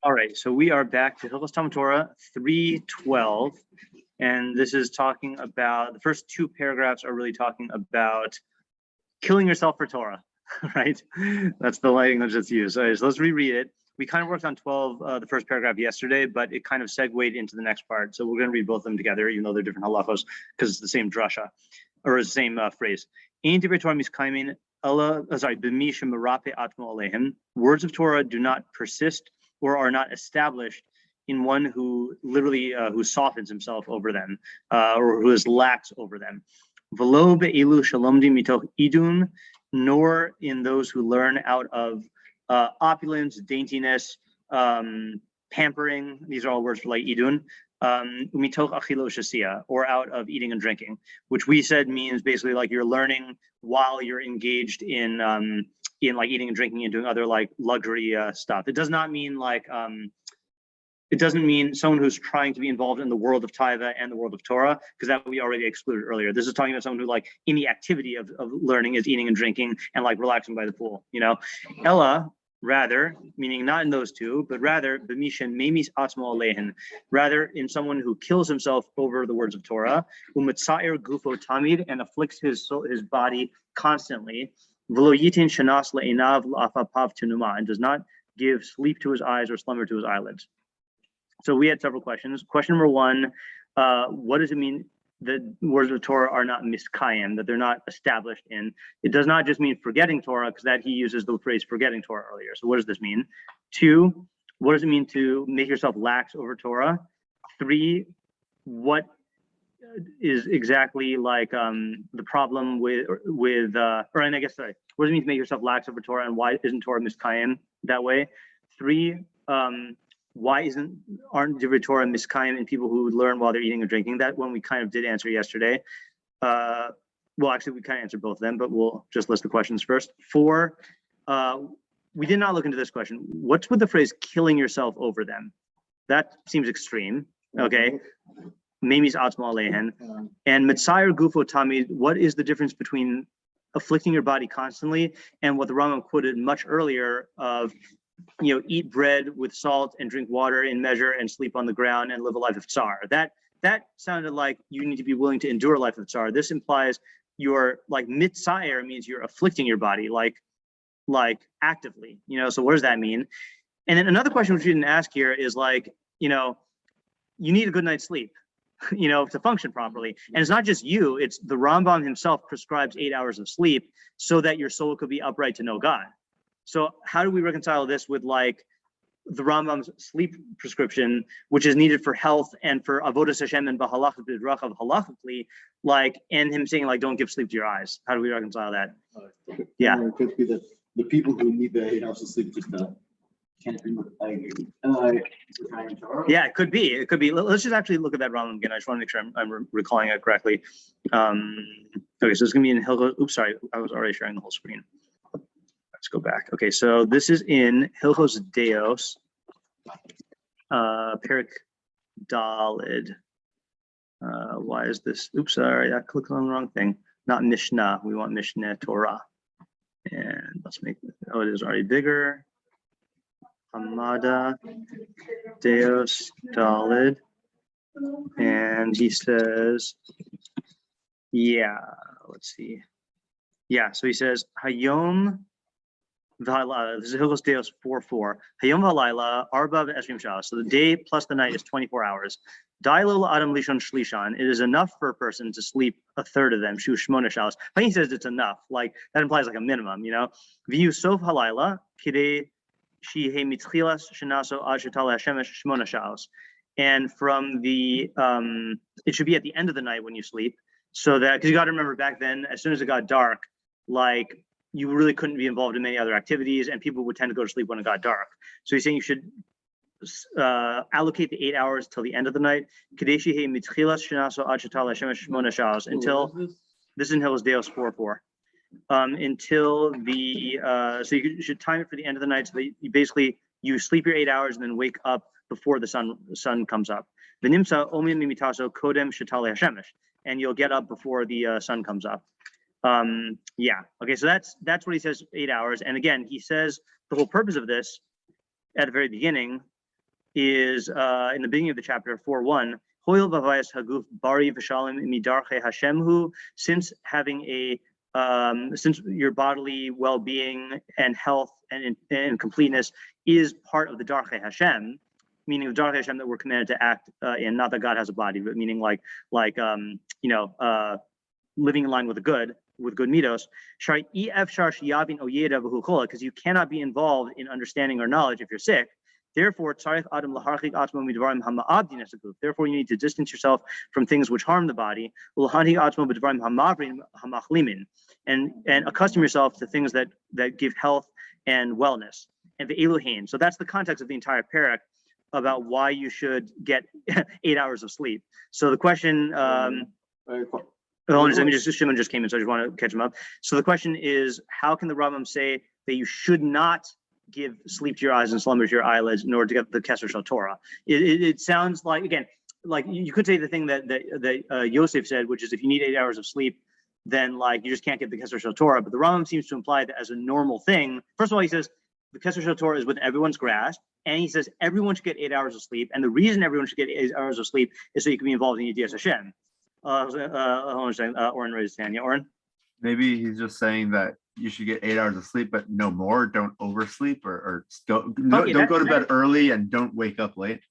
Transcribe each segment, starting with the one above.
All right, so we are back to Hilchos Talmud Torah 3:12, and this is talking about, the first two paragraphs are really talking about killing yourself for Torah, right? That's the language that's used. So let's reread it. We kind of worked on 12, the first paragraph yesterday, but it kind of segued into the next part. So we're going to read both of them together, even though they're different halachos, because it's the same drasha, or the same phrase. Words of Torah do not persist or are not established in one who literally who softens himself over them, or who is lax over them. V'lo be'ilu shalomdim mitoch idun, nor in those who learn out of opulence, daintiness, pampering. These are all words for like idun. Mitoch achilo shasia, or out of eating and drinking, which we said means basically like you're learning while you're engaged in like eating and drinking and doing other like luxury stuff. It does not mean like it doesn't mean someone who's trying to be involved in the world of taiva and the world of Torah, because that we already excluded earlier. This is talking about someone who like in the activity of learning is eating and drinking and like relaxing by the pool, you know. Ella, rather, meaning not in those two, but rather b'mishen memis atzmo alehin, rather in someone who kills himself over the words of Torah, u'mitzair gufo tamid, and afflicts his body constantly, v'lo yitin shanas le'inav l'afapav tenuma, and does not give sleep to his eyes or slumber to his eyelids. So we had several questions. Question number one, what does it mean that words of Torah are not miskayim, that they're not established in? It does not just mean forgetting Torah, because that he uses the phrase forgetting Torah earlier. So what does this mean? Two, what does it mean to make yourself lax over Torah? Three, what is exactly like the problem and I guess, sorry, what does it mean to make yourself lax over Torah, and why isn't Torah miskayim that way? Three, why aren't Divrei Torah miskayim in people who learn while they're eating or drinking? That one we kind of did answer yesterday. Well, actually, we kind of answered both of them, but we'll just list the questions first. Four, we did not look into this question. What's with the phrase killing yourself over them? That seems extreme. Okay. Memis atzmo alehen. And mitzair gufo tamid, what is the difference between afflicting your body constantly and what the Rambam quoted much earlier of, you know, eat bread with salt and drink water in measure and sleep on the ground and live a life of tsar? That sounded like you need to be willing to endure a life of tsar. This implies you're like mitzair, means you're afflicting your body like actively, you know. So what does that mean? And then another question which we didn't ask here is like, you know, you need a good night's sleep, you know, to function properly. And it's not just you, it's the Rambam himself prescribes 8 hours of sleep so that your soul could be upright to know God. So how do we reconcile this with like the Rambam's sleep prescription, which is needed for health and for avodas Hashem and b'halach b'drachav halachically, like, and him saying like, don't give sleep to your eyes? How do we reconcile that? Yeah. It could be that the people who need the 8 hours of sleep just can't be yeah, it could be. It could be. Let's just actually look at that Rambam again. I just want to make sure I'm recalling it correctly. Okay, so it's gonna be in Hilchos. Oops, sorry, I was already sharing the whole screen. Let's go back. Okay, so this is in Hilchos Deos, Perik Dalid. Why is this? Oops, sorry, I clicked on the wrong thing. Not Mishnah. We want Mishnah Torah. And let's make it. Oh, it is already bigger. Hamada Deos Dalid. And he says, yeah, let's see. Yeah, so he says, Hayom. This is Hilchos Deos 4:4. Hayom v'halayla arba v'eshrim shas. So the day plus the night is 24 hours. Dailo adam lishon shlishan. It is enough for a person to sleep a third of them. Shu shmona shas. But he says it's enough. Like that implies like a minimum, you know. V'yu sof halayla kidei shehei mitchilas shenaso ad shetal hashemesh shmona shas. And from the it should be at the end of the night when you sleep, so that, because you got to remember back then, as soon as it got dark, like you really couldn't be involved in many other activities, and people would tend to go to sleep when it got dark. So he's saying you should allocate the 8 hours till the end of the night. Until this is in Hilchos Deos 4:4. Until the so you should time it for the end of the night, so that you basically you sleep your 8 hours and then wake up before the sun comes up. And you'll get up before the sun comes up. Yeah, okay, so that's what he says, 8 hours. And again, he says the whole purpose of this at the very beginning is in the beginning of the chapter 4:1. Hoil v'avayas haguf bari v'shalom midarche Hashemhu. Since having a since your bodily well-being and health and completeness is part of the Darche Hashem, meaning the Darche Hashem that we're commanded to act in, not that God has a body, but meaning like living in line with the good, with good midos. Because you cannot be involved in understanding or knowledge if you're sick. Therefore, therefore, you need to distance yourself from things which harm the body, and accustom yourself to things that give health and wellness. And the Elohim. So that's the context of the entire parak about why you should get 8 hours of sleep. So the question, Shimon just came in, so I just want to catch him up. So the question is, how can the Rambam say that you should not give sleep to your eyes and slumber to your eyelids in order to get the Kesser Shel Torah? It sounds like, again, like you could say the thing that Yosef said, which is if you need 8 hours of sleep, then like you just can't get the Kesser Shel Torah. But the Rambam seems to imply that as a normal thing. First of all, he says the Kesser Shel Torah is within everyone's grasp, and he says everyone should get 8 hours of sleep. And the reason everyone should get 8 hours of sleep is so you can be involved in Yedias Hashem. Hold on a second. Oren raised his hand. Yeah, Oren? Maybe he's just saying that you should get 8 hours of sleep, but no more. Don't oversleep or don't go to bed early and don't wake up late.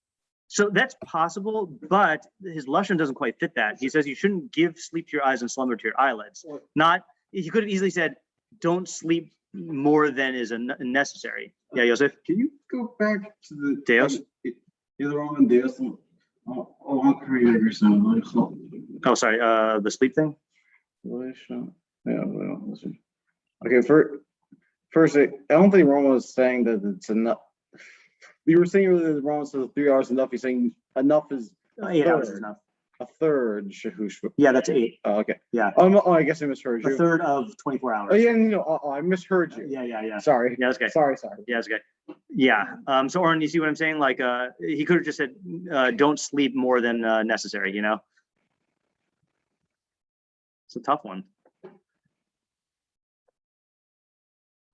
So that's possible, but his lashon doesn't quite fit that. He says you shouldn't give sleep to your eyes and slumber to your eyelids. Not, he could have easily said, don't sleep more than is necessary. Yeah, Yosef? Can you go back to the Deos? The other one, Deos? Oh, sorry, the sleep thing? Yeah, well, listen. Okay, first, I don't think Roma was saying that it's enough. You were saying earlier that Roma says 3 hours enough. You're saying enough is 8 hours is enough. a third. Shahush. Yeah, that's 8. Oh, okay. Yeah. Oh, I guess I misheard you. A third of 24 hours. Oh, yeah, no, I misheard you. Yeah. Sorry. Yeah, that's okay. Sorry. Yeah, that's okay. Yeah. So, Oren, you see what I'm saying? Like, he could have just said, don't sleep more than necessary, you know? It's a tough one.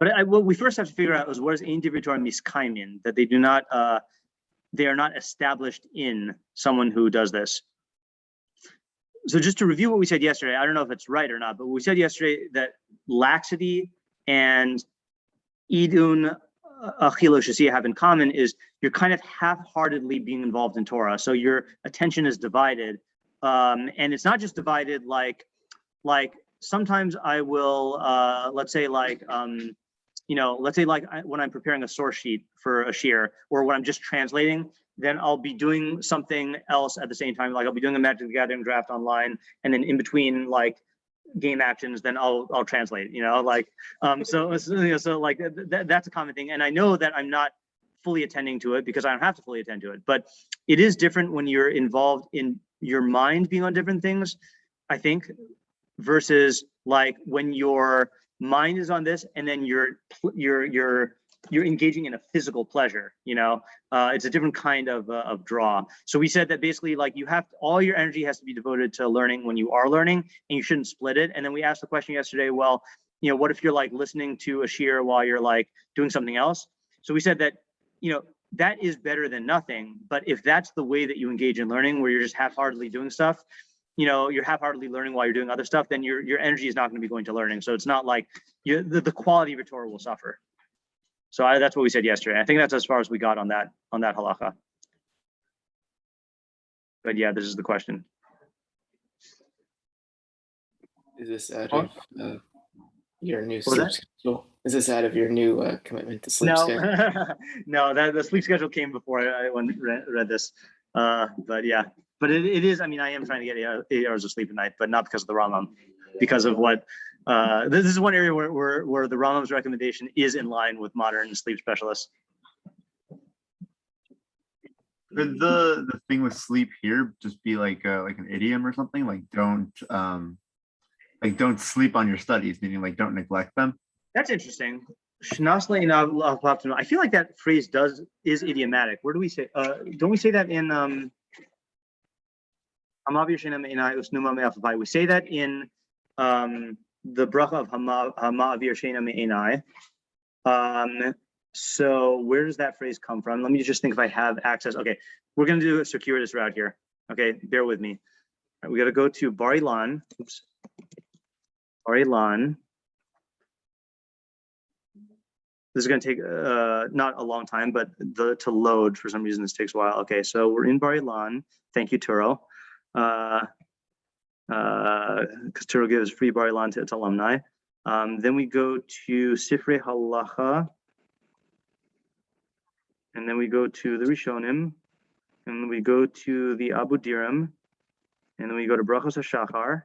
But what we first have to figure out is what is ein divrei Torah miskaimin, that they are not established in someone who does this. So just to review what we said yesterday, I don't know if it's right or not, but we said yesterday that laxity and iyun achilo have in common is you're kind of half-heartedly being involved in Torah. So your attention is divided, and it's not just divided like sometimes I will let's say when I'm preparing a source sheet for a shiur, or when I'm just translating, then I'll be doing something else at the same time. Like I'll be doing a Magic the Gathering draft online, and then in between like game actions, then I'll translate. So like that's a common thing, and I know that I'm not fully attending to it because I don't have to fully attend to it. But it is different when you're involved in your mind being on different things, I think, versus like when your mind is on this and then you're engaging in a physical pleasure. It's a different kind of draw. So we said that basically like all your energy has to be devoted to learning when you are learning, and you shouldn't split it. And then we asked the question yesterday, well, what if you're like listening to a shiur while you're like doing something else? So we said that that is better than nothing. But if that's the way that you engage in learning, where you're just half-heartedly doing stuff, you're half-heartedly learning while you're doing other stuff, then your energy is not going to be going to learning. So it's not like the quality of your Torah will suffer. So that's what we said yesterday. I think that's as far as we got on that halacha. But yeah, this is the question. Is this out of your new sleep schedule? Is this out of your new commitment to sleep schedule? No, the sleep schedule came before I read this. But yeah. But it is, I am trying to get 8 hours of sleep a night, but not because of the Rambam, because of what, this is one area where the Rambam's recommendation is in line with modern sleep specialists. Could the thing with sleep here just be like an idiom or something? Like don't sleep on your studies, meaning like don't neglect them? That's interesting. I feel like that phrase is idiomatic. Where do we say, don't we say that in, we say that in the bracha of Hama'avir Sheina Me'enai. So where does that phrase come from? Let me just think if I have access. Okay, we're going to do a circuitous route here. Okay, bear with me. All right, we got to go to Bar Ilan. Oops. Bar Ilan. This is going to take not a long time, but to load, for some reason, this takes a while. Okay, so we're in Bar Ilan. Thank you, Turo. Because Turo gives free Bar Ilan to its alumni. Then we go to Sifrei Halacha. And then we go to the Rishonim. And then we go to the Abu Diram. And then we go to Brachos HaShachar.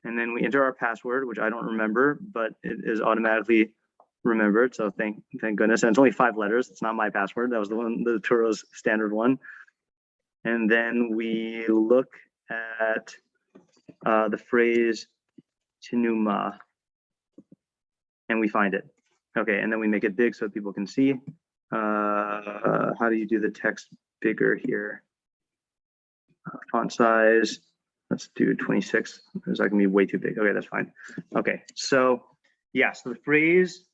And then we enter our password, which I don't remember, but it is automatically remembered. So thank goodness. And it's only 5 letters. It's not my password. That was the one, the Turo's standard one. And then we look at the phrase Tinuma. And we find it. Okay, and then we make it big so people can see. How do you do the text bigger here? Font size, let's do 26, because that can be way too big. Okay, that's fine. Okay, so yeah, so the phrase,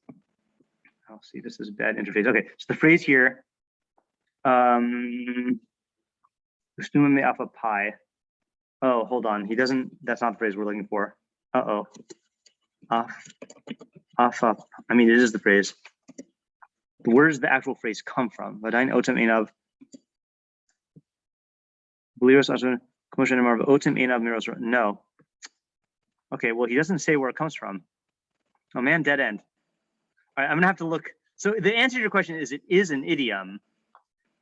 oh, see, this is a bad interface. Okay, so the phrase here, oh, hold on, he doesn't, that's not the phrase we're looking for. Uh-oh. I mean, it is the phrase. Where does the actual phrase come from? No. Okay, well, he doesn't say where it comes from. Oh man, dead end. All right, I'm gonna have to look. So the answer to your question is it is an idiom,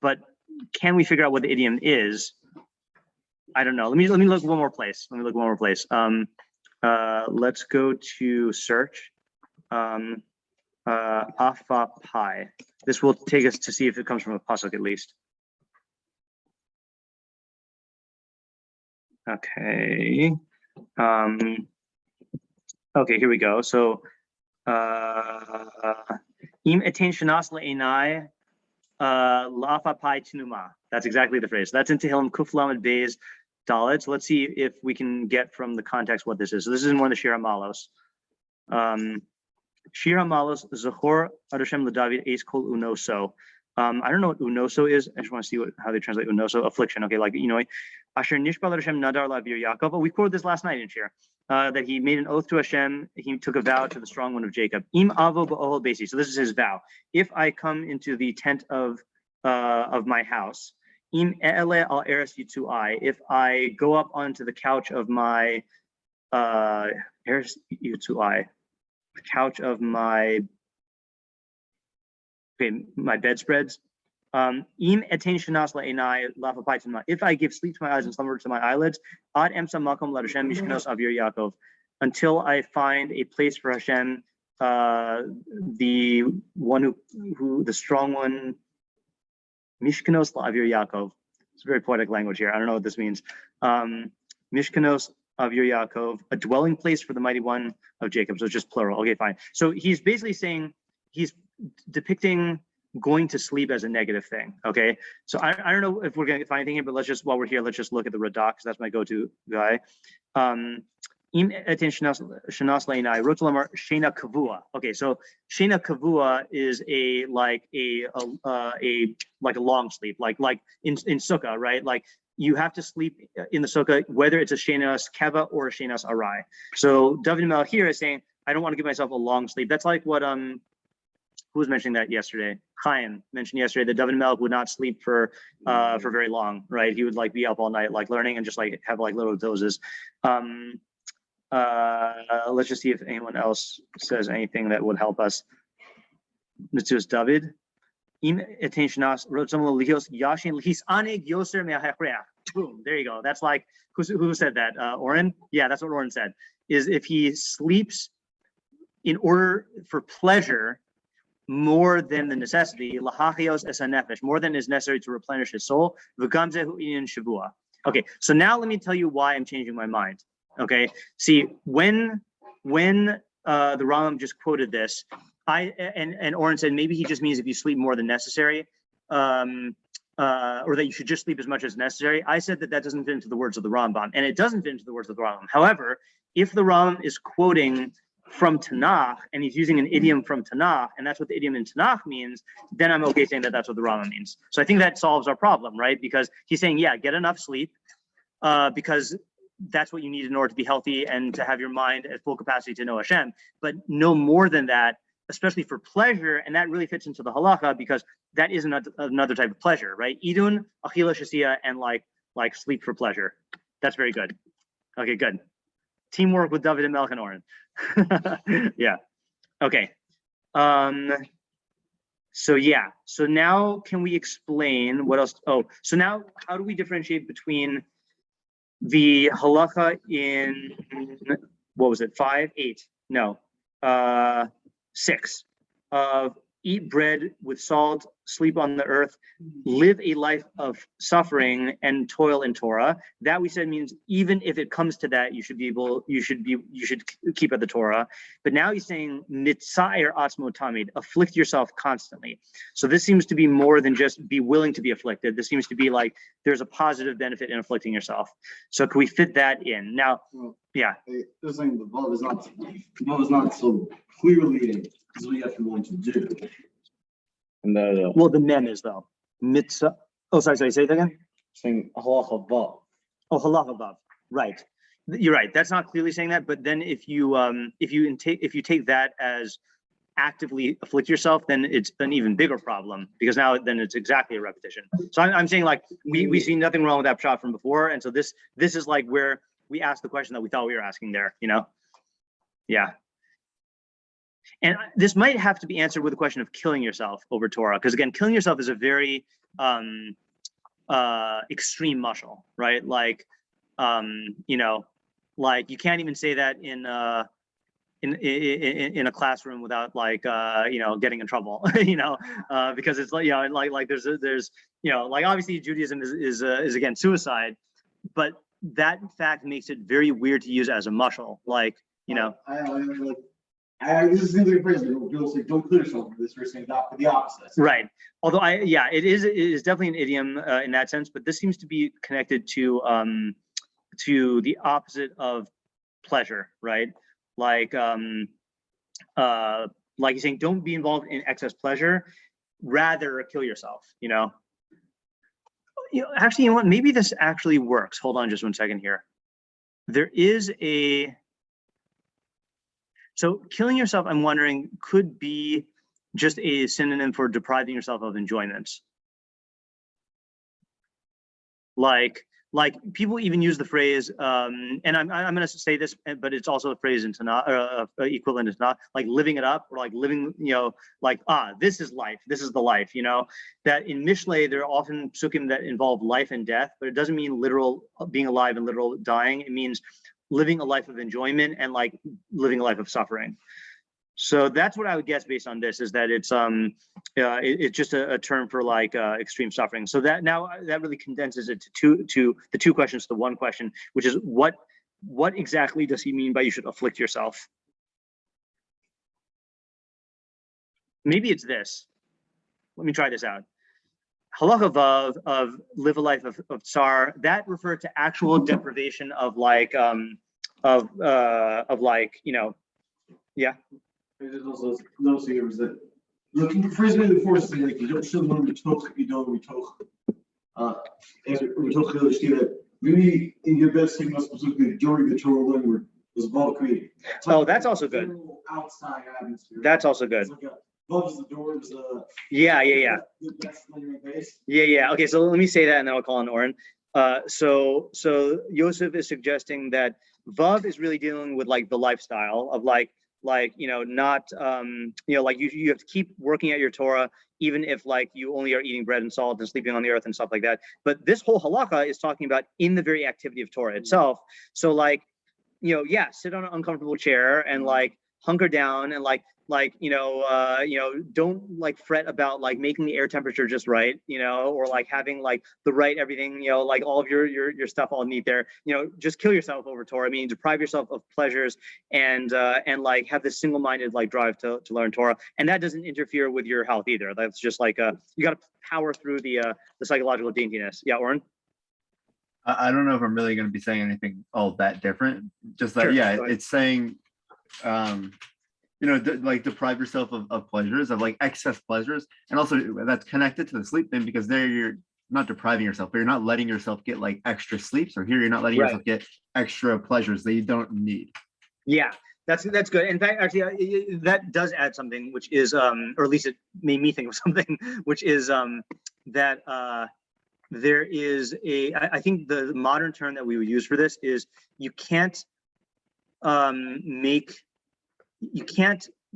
but can we figure out what the idiom is? I don't know. Let me look one more place. Let's go to search. Afa pi. This will take us to see if it comes from a pasuk at least. Okay. Okay, here we go. So im etain shanas le'enai la'afa pi tinuma. That's exactly the phrase. That's in Tehillim Kuf Lamed Beis Dalet. So let's see if we can get from the context what this is. So this is in one of the Shir HaMalos. Shir HaMalos Zachor Adoshem LeDavid Eis Kol Unoso. I don't know what unoso is. I just want to see how they translate unoso. Affliction. Okay, like Asher Nishbal Hashem Nadar Lavir Yaakov. Oh, we quoted this last night in Shir. That he made an oath to Hashem. He took a vow to the strong one of Jacob. Im avo ba'ohel beisi. So this is his vow. If I come into the tent of my house, im e'ele al eres yitzuai. If I go up onto the couch of my eres yitzuai, the couch of my bedspreads. If I give sleep to my eyes and slumber to my eyelids, until I find a place for Hashem, the one who the strong one, Mishkanos La'avir Yaakov. It's very poetic language here. I don't know what this means. Mishkanos Avir Yaakov, a dwelling place for the mighty one of Jacob. So it's just plural. Okay, fine. So he's basically saying, he's depicting going to sleep as a negative thing. Okay, so I don't know if we're going to find anything here, but let's just, while we're here, let's just look at the Radak, because that's my go-to guy. Okay, so shena kavua is a long sleep, like in sukkah, right? Like you have to sleep in the sukkah, whether it's a shenas keva or a shenas arai. So David Melech here is saying, I don't want to give myself a long sleep. That's like what who was mentioning that yesterday? Chaim mentioned yesterday that David Melech would not sleep for very long, right? He would like be up all night, like learning and just like have like little doses. Let's just see if anyone else says anything that would help us. Mr. David. Boom, there you go. That's like, who said that? Oren? Yeah, that's what Oren said. Is if he sleeps in order for pleasure more than the necessity, more than is necessary to replenish his soul. Okay, so now let me tell you why I'm changing my mind. Okay, see, when the Rambam just quoted this, and Oren said maybe he just means if you sleep more than necessary, or that you should just sleep as much as necessary. I said that doesn't fit into the words of the Rambam, and it doesn't fit into the words of the Rambam. However, if the Rambam is quoting from Tanakh, and he's using an idiom from Tanakh, and that's what the idiom in Tanakh means, then I'm okay saying that that's what the Rambam means. So I think that solves our problem, right? Because he's saying, yeah, get enough sleep, because that's what you need in order to be healthy and to have your mind at full capacity to know Hashem. But no more than that, especially for pleasure, and that really fits into the halacha because that is another type of pleasure, right? Iyun, achila shasiya, and like sleep for pleasure. That's very good. Okay, good. Teamwork with David and Melch and Oren. Yeah. Okay. So yeah. So now can we explain what else? Oh, so now how do we differentiate between the halacha in, what was it, 5, 8? No, 6 of eat bread with salt, sleep on the earth, live a life of suffering and toil in Torah. That we said means even if it comes to that, you should keep at the Torah. But now he's saying mitzair atzmo tamid, afflict yourself constantly. So this seems to be more than just be willing to be afflicted. This seems to be like there's a positive benefit in afflicting yourself. So can we fit that in? Now, yeah. Just saying the vav is not so clearly is what you have to be willing to do. And Well, the mem is though. Mitzvah. Oh, sorry. Say it again. saying halacha vav. Oh, halacha vav. Right. You're right. That's not clearly saying that. But then if you take that as actively afflict yourself, then it's an even bigger problem because now then it's exactly a repetition. So I'm saying like we see nothing wrong with that shot from before, and so this is like where we asked the question that we thought we were asking there. Yeah. And this might have to be answered with a question of killing yourself over Torah, because again, killing yourself is a very extreme mashal, right? Like, like you can't even say that in a classroom without like getting in trouble, because it's like like there's like obviously Judaism is again suicide, but that in fact makes it very weird to use as a mashal, like This is simply a phrase that people say, don't kill yourself for this, we're saying the opposite. Right. Although it is definitely an idiom in that sense, but this seems to be connected to the opposite of pleasure, right? Like he's saying, don't be involved in excess pleasure, rather kill yourself, Actually, you know what? Maybe this actually works. Hold on just 1 second here. There is So killing yourself, I'm wondering, could be just a synonym for depriving yourself of enjoyments. Like people even use the phrase, and I'm going to say this, but it's also a phrase in Tanakh, equivalent to Tanakh, like living it up, or like living, like, this is life, this is the life, that in Mishlei, there are often psukim that involve life and death, but it doesn't mean literal being alive and literal dying. It means living a life of enjoyment and like living a life of suffering. So that's what I would guess based on this, is that it's just a term for like extreme suffering. So that really condenses it to the two questions to one question, which is what exactly does he mean by you should afflict yourself? Maybe it's this. Let me try this out. Halacha vav of live a life of tsar, that referred to actual deprivation of like yeah. There's also those here is that looking for phrase the force thing, like you don't still know we talk, we talk that maybe in your best thing specifically during the Torah learning was vav created. Oh, that's also good. Outside atmosphere. That's also good. Vav is the door, is Yeah. Okay, so let me say that and then I'll call on Oren. So Yosef is suggesting that vav is really dealing with like the lifestyle of like not like you have to keep working at your Torah even if like you only are eating bread and salt and sleeping on the earth and stuff like that. But this whole halacha is talking about in the very activity of Torah itself. So like sit on an uncomfortable chair and like hunker down and don't like fret about like making the air temperature just right, or like having like the right everything, like all of your stuff all neat there, just kill yourself over Torah. I mean, deprive yourself of pleasures and like have this single-minded like drive to learn Torah, and that doesn't interfere with your health either. That's just like you got to power through the psychological daintiness. Yeah, Oren. I don't know if I'm really going to be saying anything all that different. Just that, Sure, yeah, it's saying like deprive yourself of pleasures, of like excess pleasures, and also that's connected to the sleep thing, because there you're not depriving yourself, but you're not letting yourself get like extra sleep. So here you're not letting yourself get extra pleasures that you don't need. Yeah, that's good. In fact, actually, that does add something, which is, or at least it made me think of something, which is that there is I think the modern term that we would use for this is you can't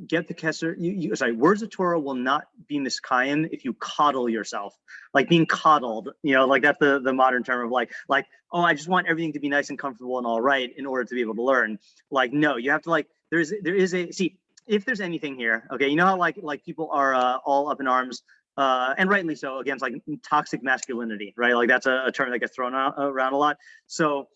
get the kesser. Sorry, words of Torah will not be miskayim if you coddle yourself, like being coddled. Like that's the modern term of like, oh, I just want everything to be nice and comfortable and all right in order to be able to learn. Like, no, you have to like. There is a see if there's anything here. Okay, you know how like people are all up in arms. And rightly so, against like toxic masculinity, right? Like that's a term that gets thrown around a lot. So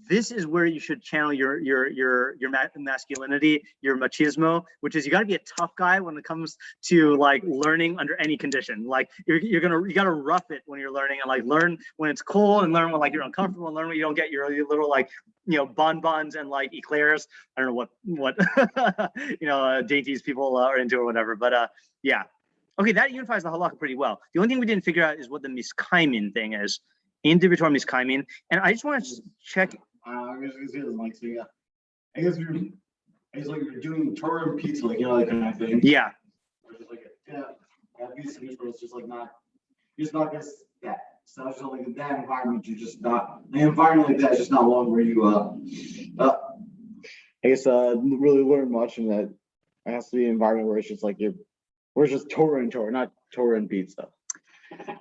this is where you should channel your masculinity, your machismo, which is you got to be a tough guy when it comes to like learning under any condition. Like you got to rough it when you're learning, and like learn when it's cool, and learn when like you're uncomfortable, and learn when you don't get your little like bonbons and like eclairs. I don't know what dainties people are into or whatever, but yeah. Okay, that unifies the halacha pretty well. The only thing we didn't figure out is what the miskaimin thing is. Individual miskaimin, and I just want to check. I guess you're doing Torah and pizza, like like kind of thing. Yeah. Just like that piece of news is just like not. You're just not gonna that. So it's just like in that environment, you're just not. The environment like that is just not one where you I guess really learn much, and that it has to be an environment where it's just like where it's just Torah and Torah, not Torah and pizza.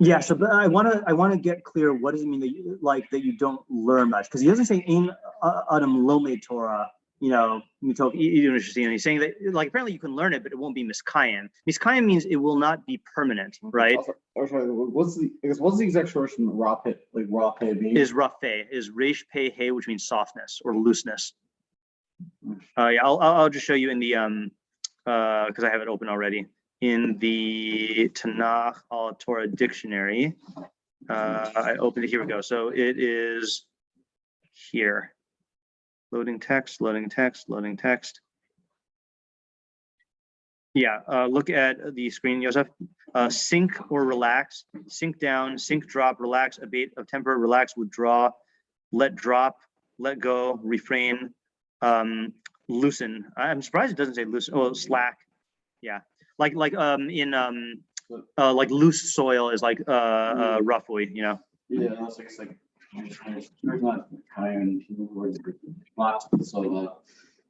Yeah, so but I want to get clear. What does it mean that you don't learn much? Because he doesn't say in adam lomed Torah. Iyun. He's saying that like apparently you can learn it, but it won't be miskayim. Miskayim means it will not be permanent, right? What's the exact short from rapeh? Like rapeh means is rapeh is resh pei hey, which means softness or looseness. Yeah, I'll just show you in the because I have it open already. In the Tanakh Torah dictionary, I opened it. Here we go. So it is here. Loading text. Yeah, look at the screen, Yosef. Sink or relax, sink down, sink, drop, relax, abate of temper, relax, withdraw, let drop, let go, refrain, loosen. I'm surprised it doesn't say loosen. Oh, slack. Yeah. Like loose soil is like roughly, Yeah, that's like there's not kind lots. So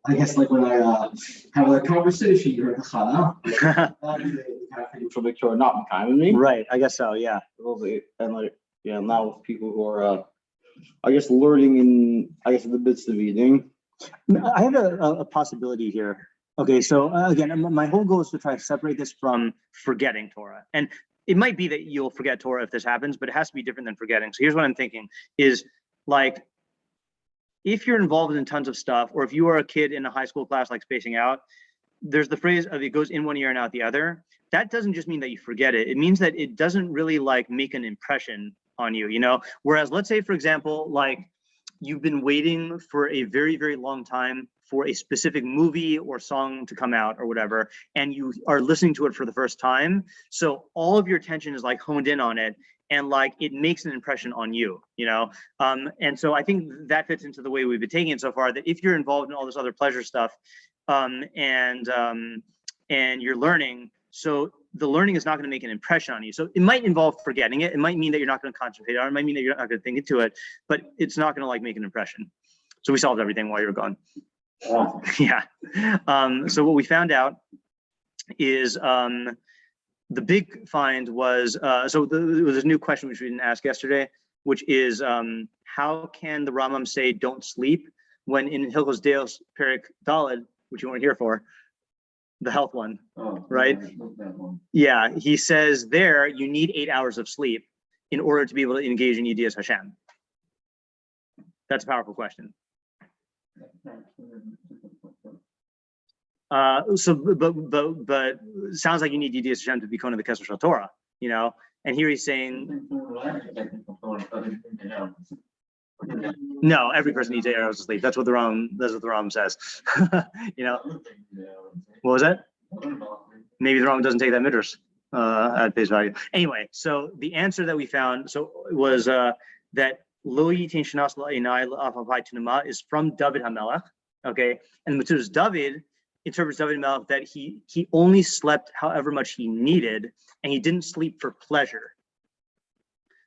I guess like when I have a conversation, you're in Halacha. from Victoria, not kind of me. Right. I guess so. Yeah. And like now with people who are I guess learning in the midst of eating. I have a possibility here. Okay, so again, my whole goal is to try to separate this from forgetting Torah. And it might be that you'll forget Torah if this happens, but it has to be different than forgetting. So here's what I'm thinking is like, if you're involved in tons of stuff, or if you are a kid in a high school class, like spacing out, there's the phrase of it goes in one ear and out the other. That doesn't just mean that you forget it. It means that it doesn't really like make an impression on you, Whereas let's say, for example, like you've been waiting for a very, very long time for a specific movie or song to come out or whatever, and you are listening to it for the first time. So all of your attention is like honed in on it, and like it makes an impression on you, And so I think that fits into the way we've been taking it so far, that if you're involved in all this other pleasure stuff, and you're learning, so the learning is not going to make an impression on you. So it might involve forgetting it. It might mean that you're not going to concentrate on it. It might mean that you're not going to think into it, but it's not going to like make an impression. So we solved everything while you were gone. Yeah. So what we found out is the big find was there was a new question which we didn't ask yesterday, which is how can the Rambam say don't sleep when in Hilchos Deos Perik Daled, which you weren't here for, the health one, right? Yeah, he says there you need 8 hours of sleep in order to be able to engage in Yedias Hashem. That's a powerful question. So, but sounds like you need Yedias Hashem to be Kona the Kesser Shel Torah, And here he's saying, No, every person needs 8 hours of sleep. That's what the Rambam says. You know, what was that? Maybe the Rambam doesn't take that midrash at face value. Anyway, so the answer that we found was that Lo yitin shenas la'inai la'afapai tunama is from David HaMelech. Okay, and Metzudas David interprets David HaMelech that he only slept however much he needed, and he didn't sleep for pleasure.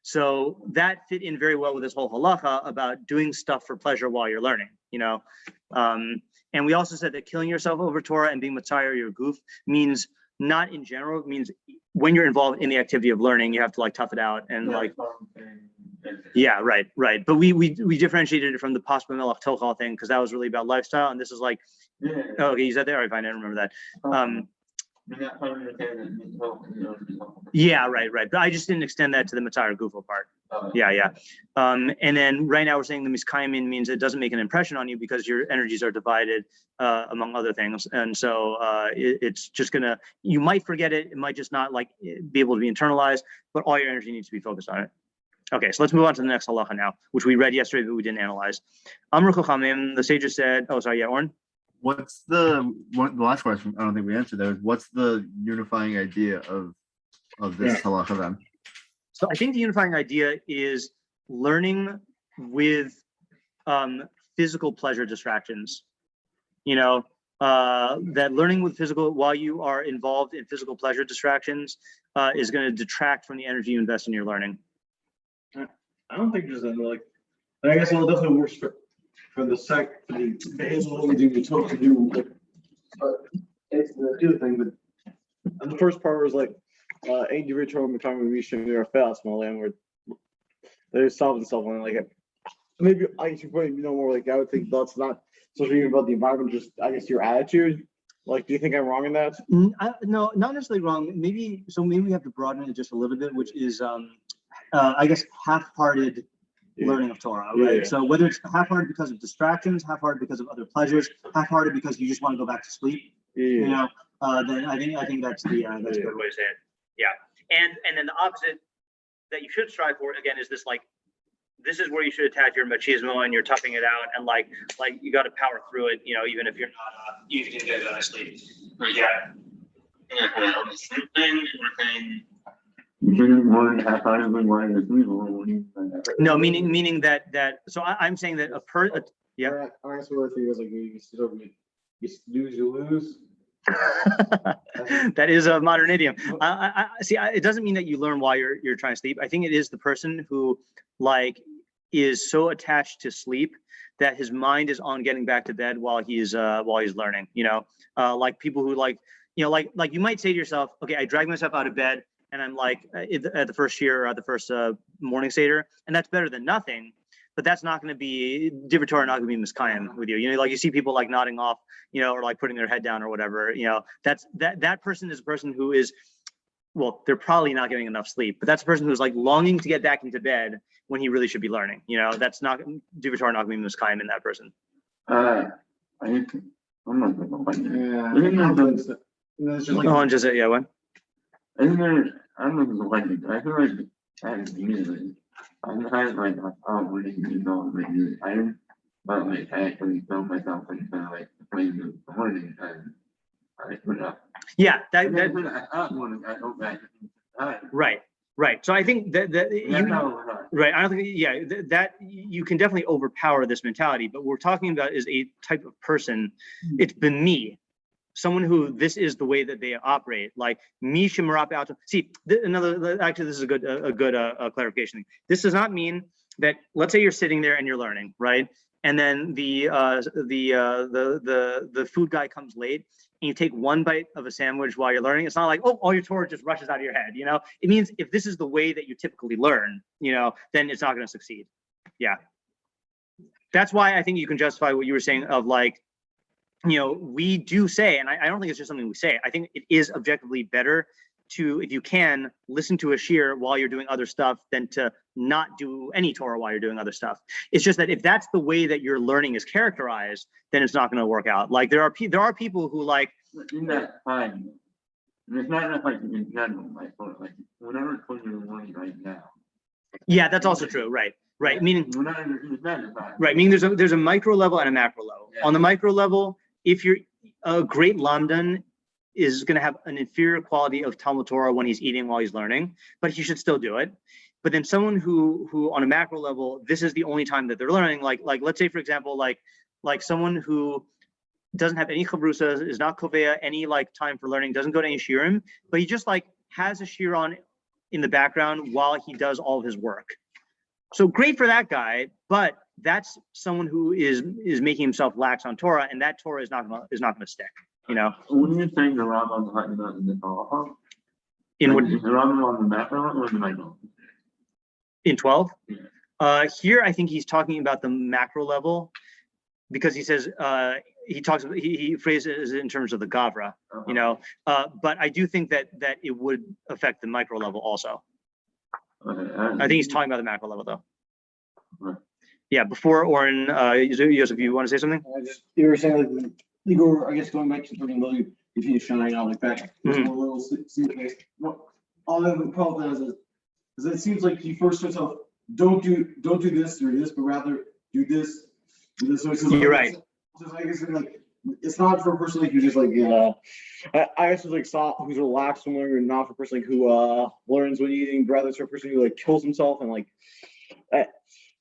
So that fit in very well with this whole halacha about doing stuff for pleasure while you're learning, you know. And we also said that killing yourself over Torah and being matzayir your goof means not in general, it means when you're involved in the activity of learning, you have to like tough it out and like. Yeah, right. But we differentiated it from the possible melech tochal thing because that was really about lifestyle, and this is like, oh, okay, you said there. All right, fine, I don't remember that. Yeah, right. But I just didn't extend that to the Matzah Gufo part. Yeah. And then right now we're saying the miskayim means it doesn't make an impression on you because your energies are divided among other things. And so it's just gonna, you might forget it. It might just not like be able to be internalized, but all your energy needs to be focused on it. Okay, so let's move on to the next halacha now, which we read yesterday, but we didn't analyze. Amr Chachamim, the sages said, oh, sorry, yeah, Oren? What's the last question? I don't think we answered that. What's the unifying idea of this halacha then? So I think the unifying idea is learning with physical pleasure distractions. You know, that learning with physical, while you are involved in physical pleasure distractions, is going to detract from the energy you invest in your learning. I don't think there's any like. I guess it'll definitely work for the days what we do. We talk to do, but it's the other thing. But and the first part was like, individual becoming mission or fast small and where they're solving stuff on like it. Maybe I should probably more like I would think that's not so even about the environment. Just I guess your attitude. Like, do you think I'm wrong in that? No, not necessarily wrong. Maybe we have to broaden it just a little bit, which is I guess half-hearted learning of Torah, right? Yeah. So whether it's half-hearted because of distractions, half-hearted because of other pleasures, half-hearted because you just want to go back to sleep, you know, then I think that's the that's a good way to say it. Yeah, and then the opposite that you should strive for again is this like this is where you should attach your machismo and you're toughing it out and like you got to power through it, you know, even if you're not you can get out of sleep. Yeah. No, meaning that so I'm saying that yeah. I guess what he was like you snooze, you lose. That is a modern idiom. I see. It doesn't mean that you learn while you're trying to sleep. I think it is the person who like is so attached to sleep that his mind is on getting back to bed while he's learning. You know, like people who like you know like you might say to yourself, okay, I drag myself out of bed. And I'm like at the first shiur or at the first morning seder, and that's better than nothing. But that's not going to be Divrei Torah, not going to be miskayim with you. You know, like you see people like nodding off, you know, or like putting their head down or whatever. You know, that person is a person who is, well, they're probably not getting enough sleep. But that's a person who's like longing to get back into bed when he really should be learning. You know, that's not Divrei Torah, not going to be miskayim in that person. I'm not Yeah, what? I don't know like I feel like I'm kind of like really I but like I actually film myself and kind of like playing the morning and I put it up. Yeah, right. So I think that right. I don't think that you can definitely overpower this mentality, but what we're talking about is a type of person. It's been me. Someone who this is the way that they operate, like me shimarap out. See, actually, this is a good clarification. This does not mean that let's say you're sitting there and you're learning, right? And then the food guy comes late, and you take one bite of a sandwich while you're learning. It's not like all your Torah just rushes out of your head, you know. It means if this is the way that you typically learn, you know, then it's not going to succeed. Yeah, that's why I think you can justify what you were saying of like. You know, we do say, and I don't think it's just something we say, I think it is objectively better to, if you can, listen to a shiur while you're doing other stuff than to not do any Torah while you're doing other stuff. It's just that if that's the way that your learning is characterized, then it's not going to work out. Like there are people who like. In that time, it's not like in general, like whatever you're learning right now. Yeah, that's also true, right. right? Meaning, We're not it's not defined. right, meaning there's a micro level and a macro level. Yeah. On the micro level, if you're a great lamdan is going to have an inferior quality of Talmud Torah when he's eating while he's learning, but he should still do it. But then someone who on a macro level, this is the only time that they're learning. Like let's say, for example, like someone who doesn't have any chavurah, is not kovea any like time for learning, doesn't go to any shiurim, but he just like has a shiur on in the background while he does all of his work. So great for that guy, but that's someone who is making himself lax on Torah, and that Torah is not gonna stick. You know. When you say the Rambam talking about in the Halacha, In what, is the Rambam on the macro or the micro? in 12? Yeah. Here I think he's talking about the macro level, because he says he phrases it in terms of the gavra, you know. But I do think that it would affect the micro level also. Okay, I think he's talking about the macro level though. Right. Yeah. Before Oren, Yosef, you want to say something? You were saying like you go, I guess going back to talking about if you shine out like that, there's more little suitcase. All of the problem is it seems like he first starts off, don't do this or this, but rather do this. So You're right. So I guess like it's not for a person like who just like I guess it's like who's relaxed when learning, not for a person like who learns when eating, but rather it's for a person who like kills himself and like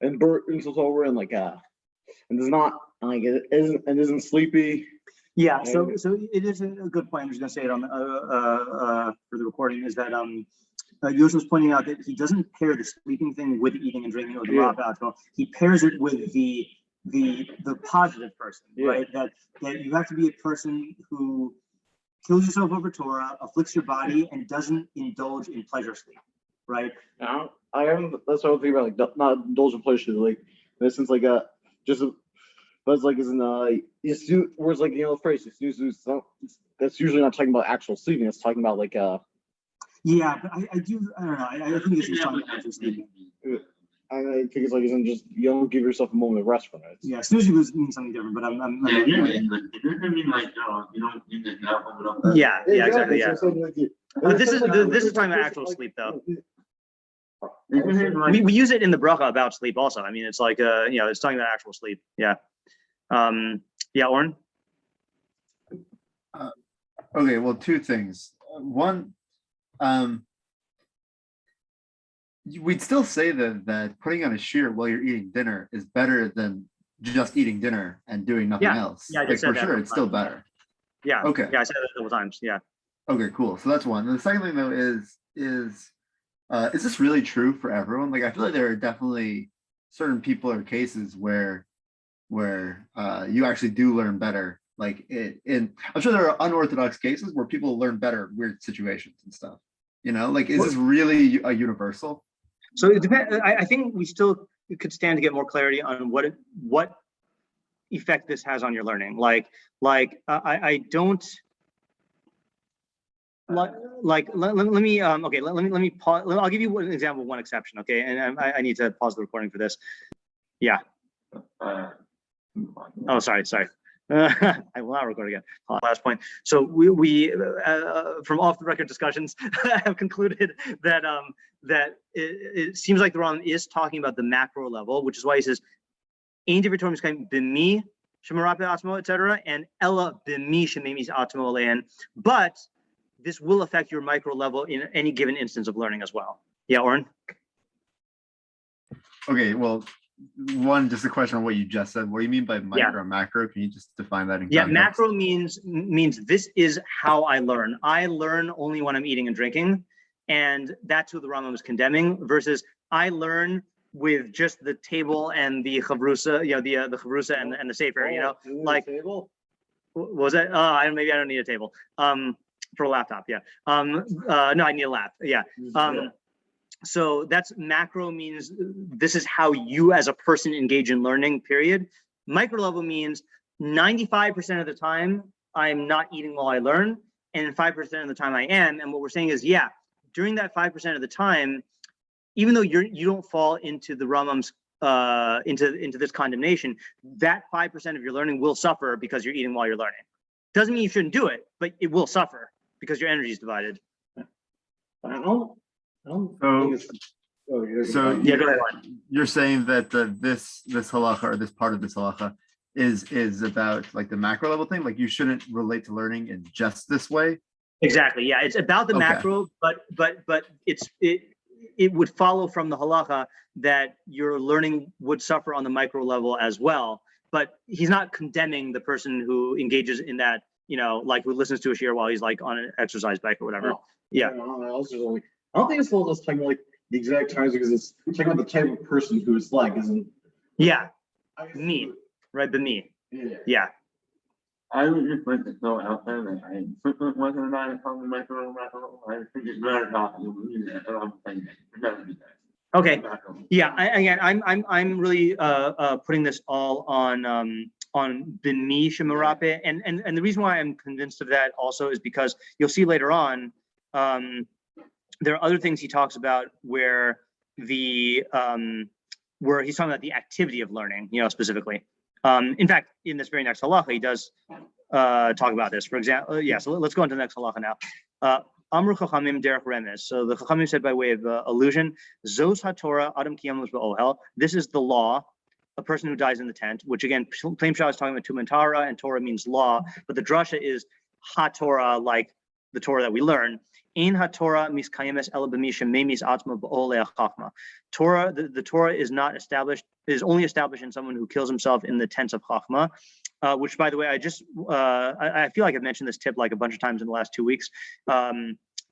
and burns himself over and like and does not like it isn't sleepy. Yeah. So it is a good point. I'm just gonna say it on for the recording is that Yosef was pointing out that he doesn't pair the sleeping thing with eating and drinking or the Rambam. He pairs it with the positive person, right? That you have to be a person who kills yourself over Torah, afflicts your body, and doesn't indulge in pleasure sleep, right? Now I am. That's what I'm thinking about. Like not indulge in pleasure, like in a sense, like just. But it's like isn't whereas like the phrase snooze, that's usually not talking about actual sleeping. It's talking about like Yeah, but I don't know. I think it's just talking about sleeping. I think it's like isn't just you don't give yourself a moment of rest from it. Yeah, snoozing means something different, but I'm Yeah, it doesn't mean like you don't need to now pump it up. Yeah, exactly. Yeah. So, like, But this is talking about actual sleep though. Like, We use it in the bracha about sleep also. I mean, it's like it's talking about actual sleep. Yeah. Yeah, Oren. Okay, well, two things. One, we'd still say that putting on a shiur while you're eating dinner is better than just eating dinner and doing nothing else. Yeah, I like just said for that sure, it's still better. Yeah. Okay. Yeah, I said that a couple times. Yeah. Okay, cool. So that's one. And the second thing though is this really true for everyone? Like I feel like there are definitely certain people or cases where you actually do learn better. Like I'm sure there are unorthodox cases where people learn better in weird situations and stuff. You know, like is this really a universal? So it depends. I think we still could stand to get more clarity on what effect this has on your learning. I don't. Let me okay. Let me pause. I'll give you an example of one exception. Okay, and I need to pause the recording for this. Yeah. Oh, sorry. I will not record again. Last point. So we from off the record discussions have concluded that it seems like the Rambam is talking about the macro level, which is why he says "Ein divrei Torah miskayim b'mi shemarape atmo," etc., and "Ella b'mi shememis atmo le'en." But this will affect your micro level in any given instance of learning as well. Yeah, Oren? Okay, well, one, just a question on what you just said. What do you mean by micro and macro? Can you just define that in context? Macro means this is how I learn. I learn only when I'm eating and drinking, and that's who the Rambam is condemning, versus I learn with just the table and the chavurah, the chavurah and the sefer, like what was that? Maybe I don't need a table. For a laptop, yeah. No, I need a lap, yeah. So that's macro means this is how you as a person engage in learning, period. Micro level means 95% of the time I'm not eating while I learn, and 5% of the time I am. And what we're saying is, yeah, during that 5% of the time, even though you don't fall into the Rambam's into this condemnation, that 5% of your learning will suffer because you're eating while you're learning. Doesn't mean you shouldn't do it, but it will suffer because your energy is divided. I don't So, think it's So Yeah, go ahead. Lauren. you're saying that this halacha or this part of this halacha is about like the macro level thing. Like you shouldn't relate to learning in just this way. Exactly. Yeah, it's about the Okay. macro, but it would follow from the halacha that your learning would suffer on the micro level as well. But he's not condemning the person who engages in that, like who listens to a shiur while he's like on an exercise bike or whatever. Yeah. I don't think it's all just talking like the exact times because it's talking about the type of person who it's like, isn't? Yeah. Me. Right. But me. Yeah. Yeah. I would just like to throw out there that I frequent whether or not it's on the micro. I think it's better not to do that. I'm saying never do that. Okay. Yeah. I'm really putting this all on b'mi shemarape, and the reason why I'm convinced of that also is because you'll see later on, there are other things he talks about where he's talking about the activity of learning, specifically. In fact, in this very next halacha, he does talk about this. For example, so let's go on to the next halacha now. Amru chachamim derech remez. So the chachamim said by way of allusion, Zos haTorah adam kiyamus ba'ohel. This is the law, a person who dies in the tent, which again, Plain Shah is talking about Tumantara, and Torah means law, but the drasha is haTorah, like the Torah that we learn. Ein haTorah miskayemes ela b'misha memis atzma ba'olei chachma. Torah, the Torah is not established, is only established in someone who kills himself in the tents of chachma. Which, by the way, I feel like I've mentioned this tip like a bunch of times in the last 2 weeks.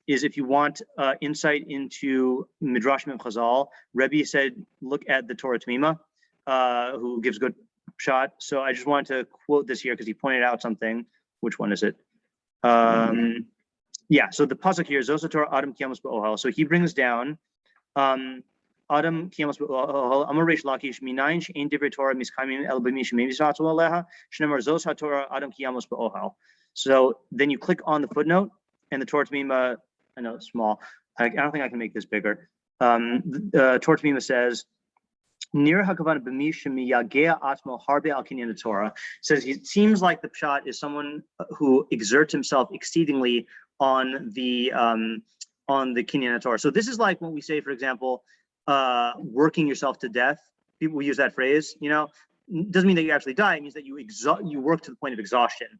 Is if you want insight into Midrashim and Chazal, Rebbe said, look at the Torah Tamima, who gives good shot. So I just wanted to quote this here because he pointed out something. Which one is it? So the pasuk here is Zos Torah Adam Kiyamus Ba'ohel. So he brings down Adam Kiyamus Ba'ohel Amar Reish Lakish Minayin She'ein Divrei Torah Miskaimim El B'mi She'Mevis Atzma Aleha Shnemar Zos HaTorah Adam Kiyamus Ba'ohel. So then you click on the footnote and the Torah Tamiма, I know it's small. I don't think I can make this bigger. Torah Tamima says, Nir Hakavan B'mi Shemiyagea Atmo Harbe Al Kinyan Torah. Says it seems like the pshat is someone who exerts himself exceedingly on the Kinyan Torah. So this is like when we say, for example, working yourself to death. People use that phrase, doesn't mean that you actually die. It means that you work to the point of exhaustion,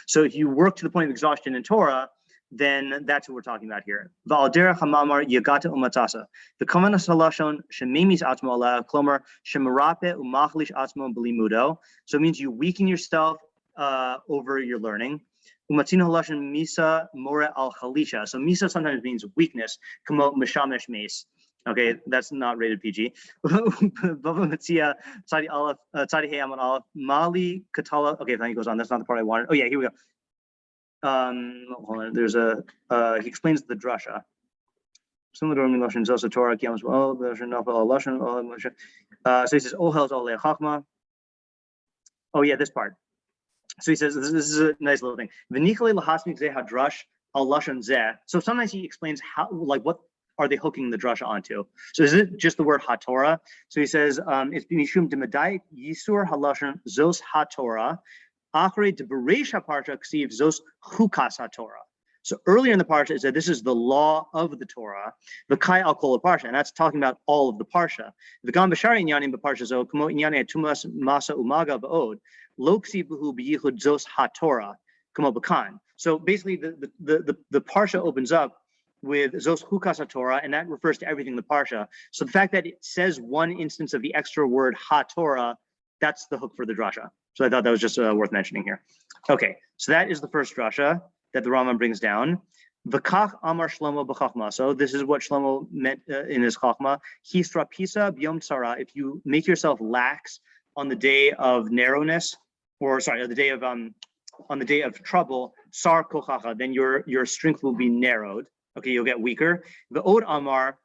So if you work to the point of exhaustion in Torah, then that's what we're talking about here. Va'aldera hamamar yagata umatasa. The kamanas halashon shememis atmo ala klomer shemarape umachlish atmo b'limudo. So it means you weaken yourself over your learning. Umatzino halashon misa mora al chalisha. So misa sometimes means weakness. Kamo mishamesh mes. Okay, that's not rated PG. Bava Metzia, Tzadi Aleph, Tzadi Hey Amon Aleph, Mali Katala. Okay, then he goes on. That's not the part I wanted. Oh yeah, here we go. Hold on. There's he explains the drasha. Similar to Lashon Zosa Torah, Kiyamus Ba'ol, Lashon Nafal Lashon. So he says, Ohel Olei Chachma. Oh yeah, this part. So he says, this is a nice little thing. V'nichale lahasmik zeh hadrash al lashon zeh. So sometimes he explains how, like, what are they hooking the drasha onto? So is it just the word haTorah? So he says, it's mishum demedai yisur halashon zos haTorah, achre de bereisha parsha ksiv zos chukas haTorah. So earlier in the parsha it said this is the law of the Torah, the kai al kol parsha, and that's talking about all of the parsha. The gam b'shari inyanim b'parsha zo kamo inyane tumas masa umaga ba'od lo ksiv b'hu b'yichud zos haTorah kamo b'kan. So basically the parsha opens up with Zos Chukas HaTorah, and that refers to everything in the Parsha. So the fact that it says one instance of the extra word HaTorah, that's the hook for the drasha. So I thought that was just worth mentioning here. Okay, so that is the first drasha that the Rambam brings down. V'kach Amar Shlomo b'chachma. So this is what Shlomo meant in his chachma. Hisra pisa b'yom tzara. If you make yourself lax on the day of narrowness, or sorry, on the day of trouble, sar kochacha, then your strength will be narrowed. Okay, you'll get weaker. The Od Amar,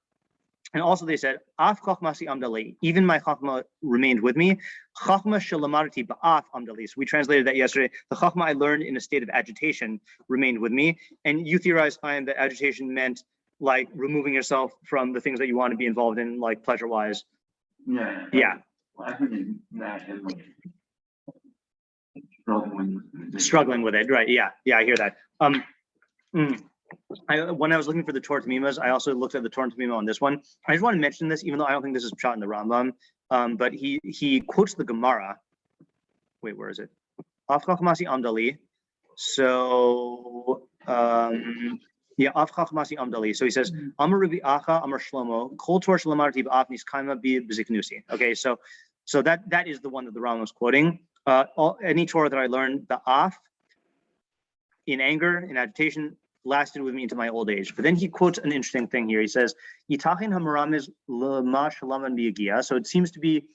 and also they said, Af Chachmasi Amdali, even my Chachma remained with me. Chachma Shalamarati Ba'af Amdali. So we translated that yesterday. The Chachma I learned in a state of agitation remained with me. And you theorized, Chaim, that agitation meant like removing yourself from the things that you want to be involved in, like pleasure-wise. Yeah. Yeah. Well, I think that is like struggling with it. Struggling with it, right? Yeah, I hear that. when I was looking for the Torah Tamimas, I also looked at the Torah Tamima on this one. I just want to mention this, even though I don't think this is shot in the Rambam, but he quotes the Gemara. Wait, where is it? Afchachmasi Amdali. So yeah, Afchachmasi Amdali. So he says, Amar Rabbi Acha, Amar Shlomo, Kol Torah Shalamarti ba'afnis kaima bi b'ziknusi. Okay, so that is the one that the Rambam was quoting. Any Torah that I learned, the af, in anger, in agitation, lasted with me into my old age. But then he quotes an interesting thing here. He says, Yitachin hamaramis lema shalaman biyagia. So it seems to be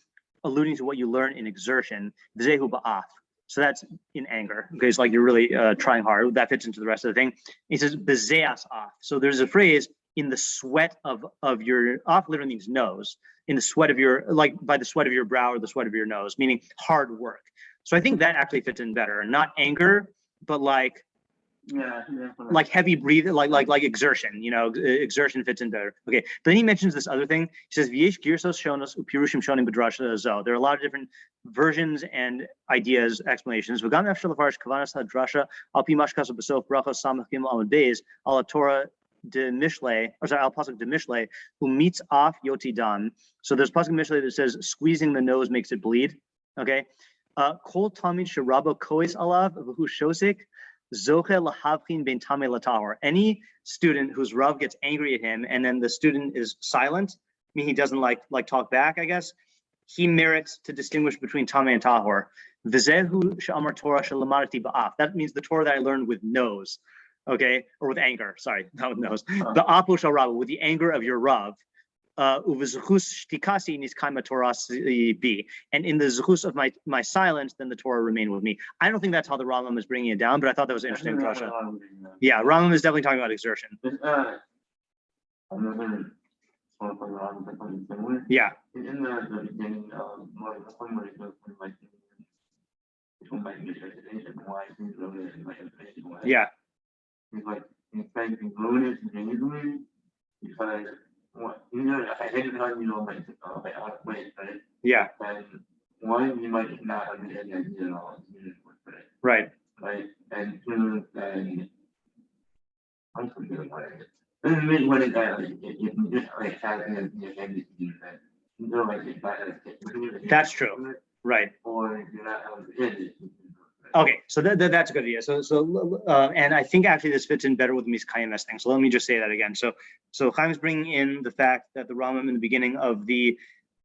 alluding to what you learn in exertion. V'zehu ba'af. So that's in anger. Okay, it's like you're really trying hard. That fits into the rest of the thing. He says, b'zeas af. So there's a phrase, in the sweat of your, af literally means nose, in the sweat of your, like by the sweat of your brow or the sweat of your nose, meaning hard work. So I think that actually fits in better. Not anger, but like heavy breathing, like exertion. You know, exertion fits in better. Okay, but then he mentions this other thing. He says, "V'yesh girsos shonos upirushim shonim b'drasha zo." There are a lot of different versions and ideas, explanations. V'gam efshel lefarish kavanas hadrasha al pi mashkas b'sof brachos samach gimel amud beis al Torah de Mishlei, or sorry, al pasuk de Mishlei, who meets off yoti dam. So there's pasuk Mishlei that says squeezing the nose makes it bleed. Okay, kol tamid sherabo kois alav v'hu shosik. Any student whose Rav gets angry at him and then the student is silent, I mean he doesn't like talk back, I guess, he merits to distinguish between Tameh and Tahor. That means the Torah that I learned with nose, okay, or with anger. Sorry, not with nose. The Apo Shal Rav, with the anger of your Rav. And in the zuchus of my silence, then the Torah remain with me. I don't think that's how the Rambam is bringing it down, but I thought that was an interesting drasha. Yeah, Rambam is definitely talking about exertion. Yeah. In the beginning of Yeah. He's like, in fact, he's loaded genuinely because what I didn't know like out of place, right? Yeah. And one, you might not have any idea at all, right? Right, and two, and I'm forgetting what it is. And maybe what is that? Like, you can just like have it in your head to do that. You know, like it's not that's true, right? Or you're not able to hit it. Okay, so that's a good idea. So and I think actually this fits in better with the Miskayim thing. So let me just say that again. So Chaim is bringing in the fact that the Rambam in the beginning of the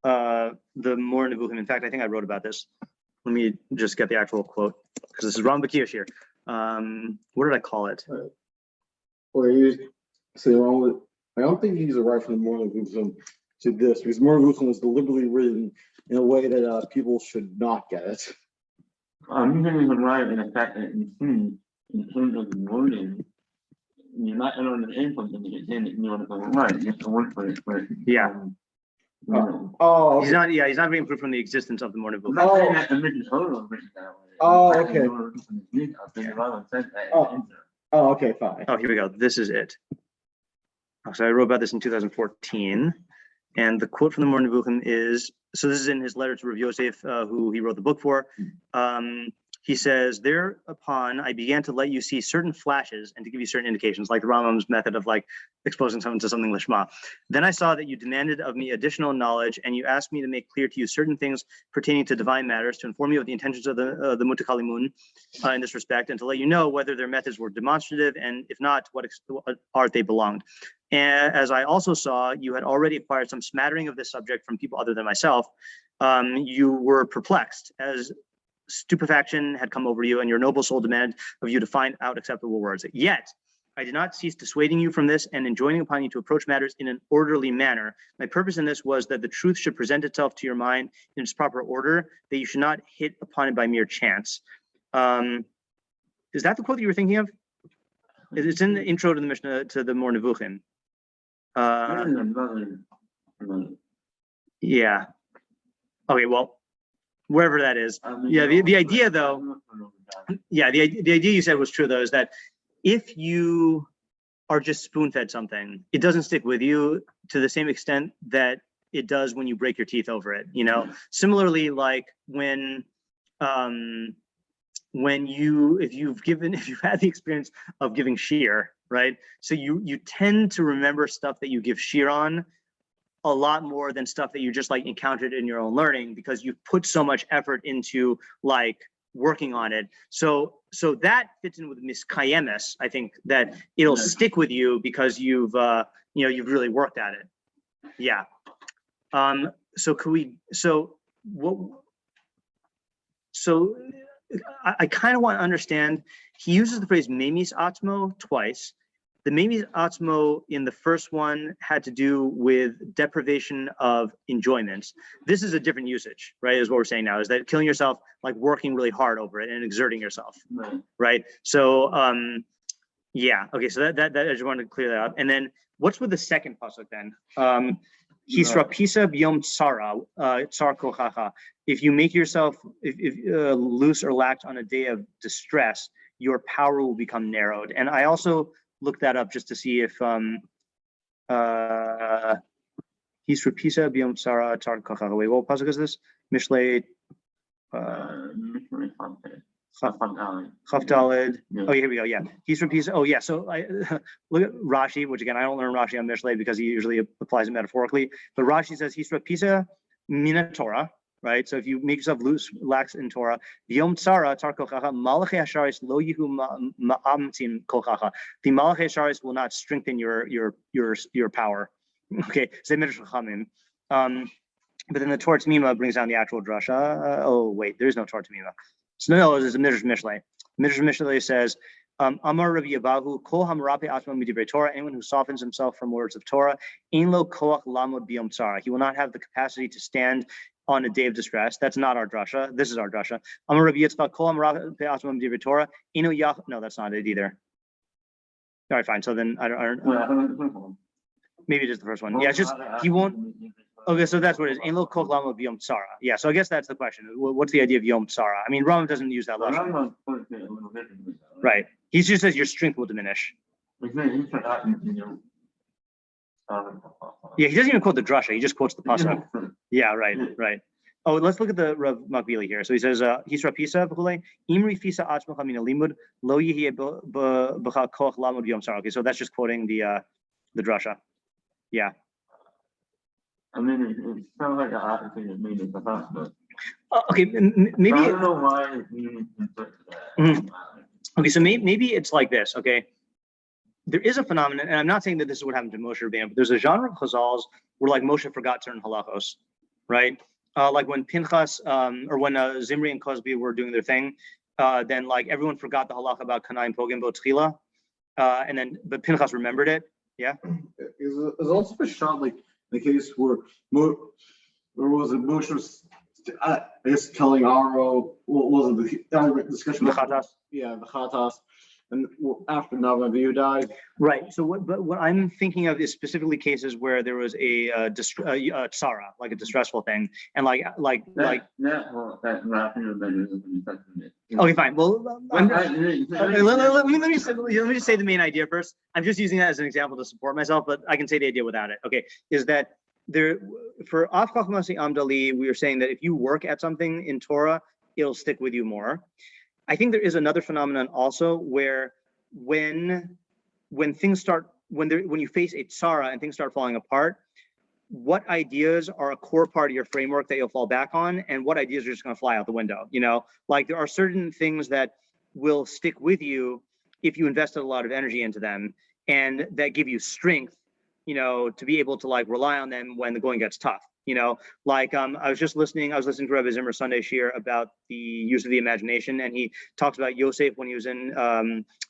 Mora Nevuchim. In fact, I think I wrote about this. Let me just get the actual quote because this is Rambam Bekius here. What did I call it? Or you say wrong with. I don't think he's right from the Mora Nevuchim to this because Mora Nevuchim was deliberately written in a way that people should not get it. You can even write in the fact that you see in terms of the wording, you're not on the input and you want to go right. You have to work for it. Yeah. Oh. He's not. Yeah, he's not being proof from the existence of the Mora Nevuchim. Not saying that the Midrash Torah written that way. Oh, okay. Oh, okay, fine. Oh, here we go. This is it. So I wrote about this in 2014, and the quote from the Mora Nevuchim is. So this is in his letter to Rav Yosef, who he wrote the book for. He says, thereupon I began to let you see certain flashes and to give you certain indications, like the Rambam's method of like exposing someone to something lishma. Then I saw that you demanded of me additional knowledge, and you asked me to make clear to you certain things pertaining to divine matters, to inform you of the intentions of the mutakalimun in this respect, and to let you know whether their methods were demonstrative, and if not, what art they belonged. And as I also saw, you had already acquired some smattering of this subject from people other than myself. You were perplexed as stupefaction had come over you, and your noble soul demanded of you to find out acceptable words. Yet, I did not cease dissuading you from this and enjoining upon you to approach matters in an orderly manner. My purpose in this was that the truth should present itself to your mind in its proper order, that you should not hit upon it by mere chance. Is that the quote that you were thinking of? It's in the intro to the Mishnah to the Mora Nevuchim. Yeah. Okay, well, wherever that is. Yeah, the idea though, yeah, the idea you said was true though, is that if you are just spoon-fed something, it doesn't stick with you to the same extent that it does when you break your teeth over it, you know? Similarly, like when you've had the experience of giving shiur, right? So you tend to remember stuff that you give shiur on a lot more than stuff that you just like encountered in your own learning, because you've put so much effort into like working on it. So that fits in with miskayemes. I think that it'll stick with you because you've you've really worked at it. Yeah. So I kind of want to understand. He uses the phrase memis atzmo twice. The memis atzmo in the first one had to do with deprivation of enjoyments. This is a different usage, right? Is what we're saying now, is that killing yourself, like working really hard over it and exerting yourself, right? So yeah, okay, so that I just wanted to clear that up. And then what's with the second pasuk then? Hisrapisa b'yom tsara, tsar kochacha. If you make yourself loose or lax on a day of distress, your power will become narrowed. And I also looked that up just to see if Hisrapisa b'yom tsara, tsar kochacha. Wait, what pasuk is this? Mishlei. Chavdaled. Oh, here we go. Yeah, Hisrapisa. Oh, yeah. So I look at Rashi, which again I don't learn Rashi on Mishlei because he usually applies it metaphorically. But Rashi says Hisrapisa mina Torah, right? So if you make yourself loose, lax in Torah, Yom Tsara Tar Kochacha Malachei Hasharis Lo Yihu Ma'amtin Kochacha. The Malachei Hasharis will not strengthen your power. Okay, so Midrash Chachamim. But then the Torah Tmiima brings down the actual drasha. Oh wait, there is no Torah Tmiima. So no, there's a Midrash Mishlei. Midrash Mishlei says, Amar Rabbi Abahu, Kol Hamarape Atma Midivrei Torah, anyone who softens himself from words of Torah, Ein Lo Koach Lamod B'Yom Tzara. He will not have the capacity to stand on a day of distress. That's not our drasha. This is our drasha. Amar Rabbi Yitzchak, Kol Hamarape Atma Midivrei Torah, Eino Yach. No, that's not it either. All right, fine. So then I don't maybe it is the first one. Yeah, it's just he won't. Okay, so that's what it is. Ein lo koch lama b'yom tzara. Yeah, so I guess that's the question. What's the idea of yom tzara? I mean, Rambam doesn't use that lashon. Right. He just says your strength will diminish. Yeah, he doesn't even quote the drasha. He just quotes the pasuk. Yeah, right. Oh, let's look at the Rav Makbili here. So he says, Hisrapisa b'chulei imri fisa atzmocha min alimud lo yihye b'cha koch lama b'yom tzara. Okay, so that's just quoting the drasha. Yeah. I mean, it sounds like an opposite of meaning the first, but okay, maybe I don't know why you interpret that. Okay, so maybe it's like this. Okay, there is a phenomenon, and I'm not saying that this is what happened to Moshe Rabbeinu, but there's a genre of chazals where like Moshe forgot certain halachos, right? Like when Pinchas or when Zimri and Cosby were doing their thing, then like everyone forgot the halacha about kanayim pogim b'tchila, but Pinchas remembered it. Yeah. Is also a shot like the case where was it Moshe was I guess telling Aro what was it the discussion the chatas. Yeah, the chatas, and after Navaviu died. Right. So what I'm thinking of is specifically cases where there was a tsara, like a distressful thing, and like that okay, fine. Well, let me just say the main idea first. I'm just using that as an example to support myself, but I can say the idea without it. Okay, is that there for Af Chachmasi Amdali, we were saying that if you work at something in Torah, it'll stick with you more. I think there is another phenomenon also where when things start when you face a tsara and things start falling apart, what ideas are a core part of your framework that you'll fall back on, and what ideas are just going to fly out the window? You know, like there are certain things that will stick with you if you invested a lot of energy into them, and that give you strength, you know, to be able to like rely on them when the going gets tough. You know, like I was listening to Rabbi Zimmer's Sunday shiur about the use of the imagination, and he talks about Yosef when he was in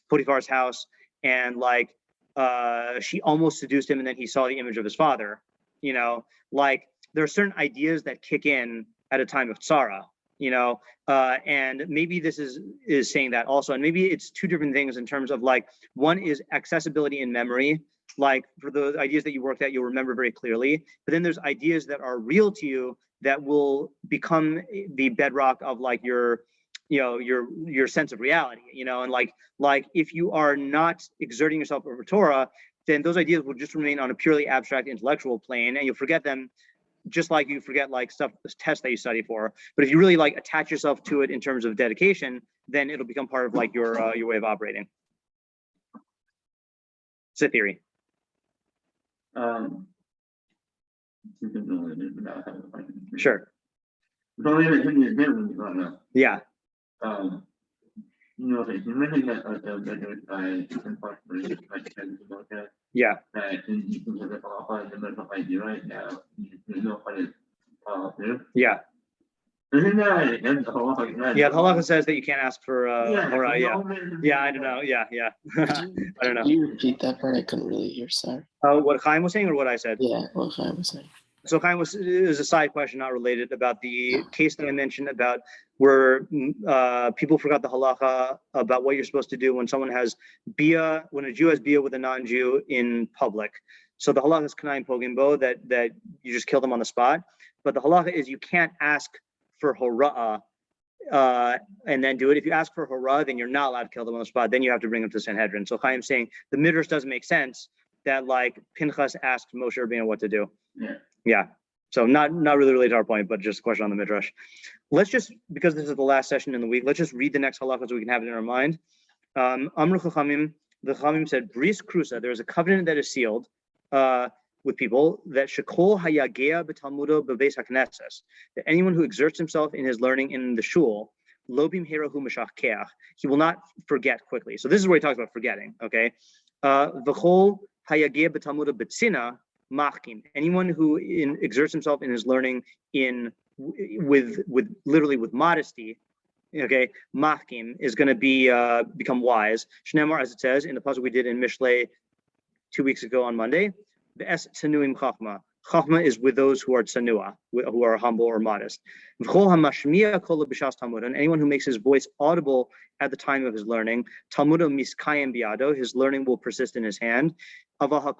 Potiphar's house, and like she almost seduced him, and then he saw the image of his father. You know, like there are certain ideas that kick in at a time of tsara, you know, and maybe this is saying that also, and maybe it's two different things in terms of like, one is accessibility in memory, like for the ideas that you worked at, you'll remember very clearly, but then there's ideas that are real to you that will become the bedrock of like your sense of reality, you know, and like if you are not exerting yourself over Torah, then those ideas will just remain on a purely abstract intellectual plane, and you'll forget them just like you forget like stuff, tests that you study for. But if you really like attach yourself to it in terms of dedication, then it'll become part of like your way of operating. It's a theory. Sure. Yeah. Yeah. Yeah. Yeah, the halacha says that you can't ask for Torah. Yeah, I don't know. Yeah. I don't know. Can you repeat that part? I couldn't really hear. Sorry. What Chaim was saying or what I said? Yeah, what Chaim was saying. So Chaim is a side question, not related, about the case that I mentioned about where people forgot the halacha about what you're supposed to do when someone has bia, when a Jew has bia with a non-Jew in public. So the halacha is k'nayim pogim bo, that you just kill them on the spot. But the halacha is you can't ask for hora'ah and then do it. If you ask for hora'ah, then you're not allowed to kill them on the spot. Then you have to bring them to Sanhedrin. So Chaim's saying the midrash doesn't make sense that like Pinchas asked Moshe Rabbeinu what to do. Yeah. So not really related to our point, but just a question on the midrash. Let's just, because this is the last session in the week, let's just read the next halacha so we can have it in our mind. Amru Chachamim, the Chachamim said, Bris Krusa, there is a covenant that is sealed with people that Shekol Hayagea B'Talmudo B'Beis HaKnesses, that anyone who exerts himself in his learning in the shul, Lobim Herahu Meshachkeach, he will not forget quickly. So this is where he talks about forgetting, okay? V'chol Hayagea B'Talmudo B'Tzina Machkim, anyone who exerts himself in his learning with literally with modesty, okay, Machkim is going to be become wise. Shnemar, as it says in the puzzle we did in Mishlei 2 weeks ago on Monday, the es tsanuim chachma. Chachma is with those who are tsanua, who are humble or modest. And anyone who makes his voice audible at the time of his learning, Talmudo miskayim biado, his learning will persist in his hand. But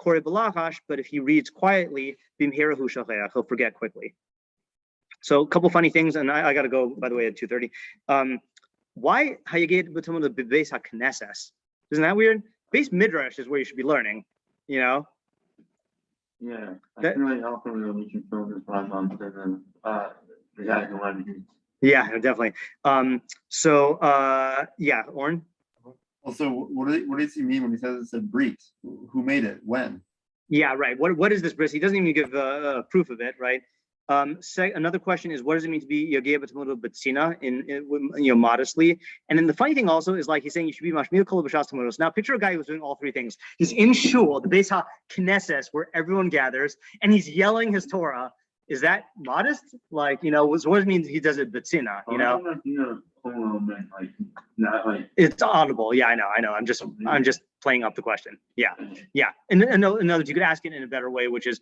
if he reads quietly, he'll forget quickly. So a couple funny things, and I got to go, by the way, at 2:30. Why hayaged b'talmud b'beis haknesses? Isn't that weird? Base midrash is where you should be learning, you know? Yeah, I feel like also we should film this last month and then the guy who wanted to. Yeah, definitely. Yeah, Oren. Also, what does he mean when he says it's a brit? Who made it? When? Yeah, right. What is this bris? He doesn't even give proof of it, right? Another question is, what does it mean to be yageh b'talmud b'tzina in modestly? And then the funny thing also is, like, he's saying you should be mashmiel kol b'shas tamudos. Now picture a guy who's doing all three things. He's in shul, the Beis HaKnesses, where everyone gathers, and he's yelling his Torah. Is that modest? Like, so what does it mean he does it b'tzina? It's audible. Yeah, I know. I'm just playing up the question. Yeah. And in other words, you could ask it in a better way, which is,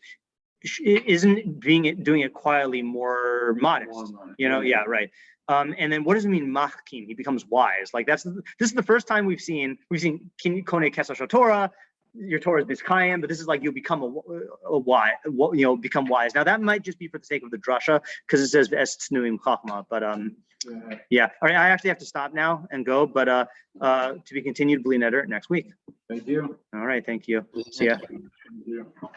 isn't doing it quietly more modest? Yeah, right. And then what does it mean machkim? He becomes wise. Like this is the first time we've seen kone kesach Torah. Your Torah is miskayim, but this is like you'll become a wise, become wise. Now that might just be for the sake of the drasha because it says es tnuim chachma. But yeah. All right, I actually have to stop now and go. But to be continued, Bli Neder next week. Thank you. All right, thank you. See ya. Thank you.